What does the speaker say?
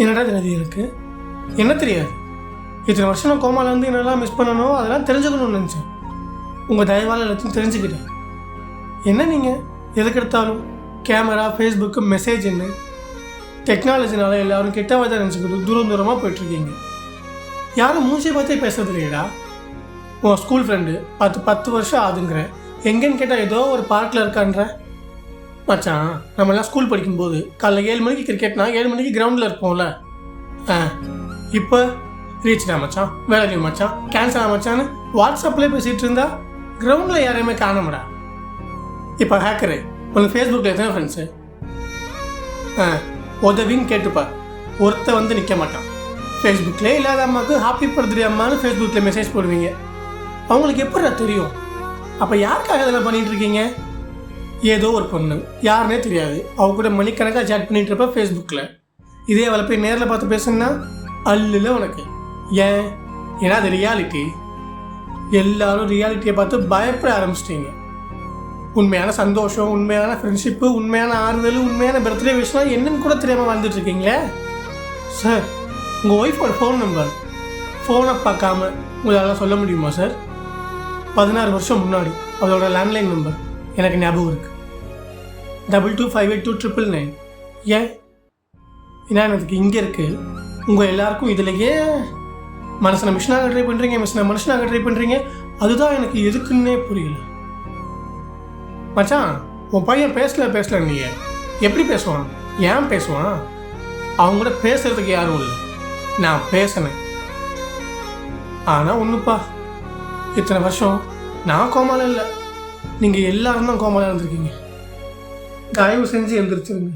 என்னடா தெரியாது எனக்கு? என்ன தெரியாது? இத்தனை வருஷம் நான் கோமால இருந்து என்னெல்லாம் மிஸ் பண்ணணும் அதெல்லாம் தெரிஞ்சுக்கணும்னு நினச்சேன். உங்கள் தயவால் எல்லாத்தையும் தெரிஞ்சுக்கிட்டேன். என்ன நீங்கள் எதுக்கு எடுத்தாலும் கேமரா, ஃபேஸ்புக்கு, மெசேஜ் என்ன டெக்னாலஜினால எல்லோரும் கெட்டவாக நினச்சிக்கிட்டு தூரமாக போயிட்டுருக்கீங்க. யாரும் மூஞ்சியை பார்த்தே பேசுறது இல்லையடா. உன் ஸ்கூல் ஃப்ரெண்டு 10 வருஷம் ஆகுதுங்கிற, எங்கேன்னு கேட்டால் ஏதோ ஒரு பார்க்கில் இருக்கான்ற. மச்சான், நம்மளாம் ஸ்கூல் படிக்கும்போது காலைல 7 மணிக்கு கிரிக்கெட்னா 7 மணிக்கு கிரவுண்டில் இருப்போம்ல. இப்போ ரீச்டா மச்சான், வேலை லீவ் மச்சான், கேன்சல் மச்சான்னு வாட்ஸ்அப்லேயே பேசிகிட்டு இருந்தா கிரவுண்டில் யாரையுமே காணமுடா. இப்போ ஹேக்கரு உனக்கு ஃபேஸ்புக்கில் எத்தனை ஃப்ரெண்ட்ஸு? உதவின்னு கேட்டுப்பா, ஒருத்த வந்து நிற்க மாட்டான். ஃபேஸ்புக்கில் இல்லாத அம்மாவுக்கு ஹாப்பி பர்த்டே அம்மான்னு ஃபேஸ்புக்கில் மெசேஜ் போடுவீங்க. அவங்களுக்கு எப்படா தெரியும்? அப்போ யாருக்காக இதெல்லாம் பண்ணிகிட்டு இருக்கீங்க? ஏதோ ஒரு பொண்ணு யாருன்னே தெரியாது, அவங்க கூட மணிக்கணக்காக சேட் பண்ணிட்டு இருப்ப ஃபேஸ்புக்கில். இதே அவளை போய் நேரில் பார்த்து பேசுனா அல்ல உனக்கு. ஏன்னா அது ரியாலிட்டி. எல்லாரும் ரியாலிட்டியை பார்த்து பயப்பட ஆரம்பிச்சிட்டீங்க. உண்மையான சந்தோஷம், உண்மையான ஃப்ரெண்ட்ஷிப்பு, உண்மையான ஆறுதல், உண்மையான பர்த்டே விஷயம் என்னன்னு கூட தெரியாமல் வாழ்ந்துட்டு இருக்கீங்களே. சார், உங்கள் ஒய்ஃபோட ஃபோன் நம்பர் ஃபோனை பார்க்காம உங்களால் சொல்ல முடியுமா சார்? 16 வருஷம் முன்னாடி அதோட லேண்ட்லைன் நம்பர் எனக்கு ஞாபகம் இருக்குது. 22582999. ஏன் ஏன்னா எனக்கு இங்கே இருக்குது. உங்கள் எல்லாருக்கும் இதிலேயே மனுஷனை மிஷினாக ட்ரை பண்ணுறீங்க, மனுஷனாக ட்ரை பண்ணுறீங்க. அதுதான் எனக்கு எதுக்குன்னே புரியல. மச்சான், உன் பையன் பேசல நீ எப்படி பேசுவான்? ஏன் பேசுவான்? அவங்க கூட பேசுறதுக்கு யாரும் இல்லை. நான் பேசினேன். ஆனால் ஒன்றுப்பா, இத்தனை வருஷம் நான் கோமால இல்லை, நீங்கள் எல்லாரும் தான் கோமால இருந்திருக்கீங்க. தயவு செஞ்சு எழுந்திரிச்சிருங்க.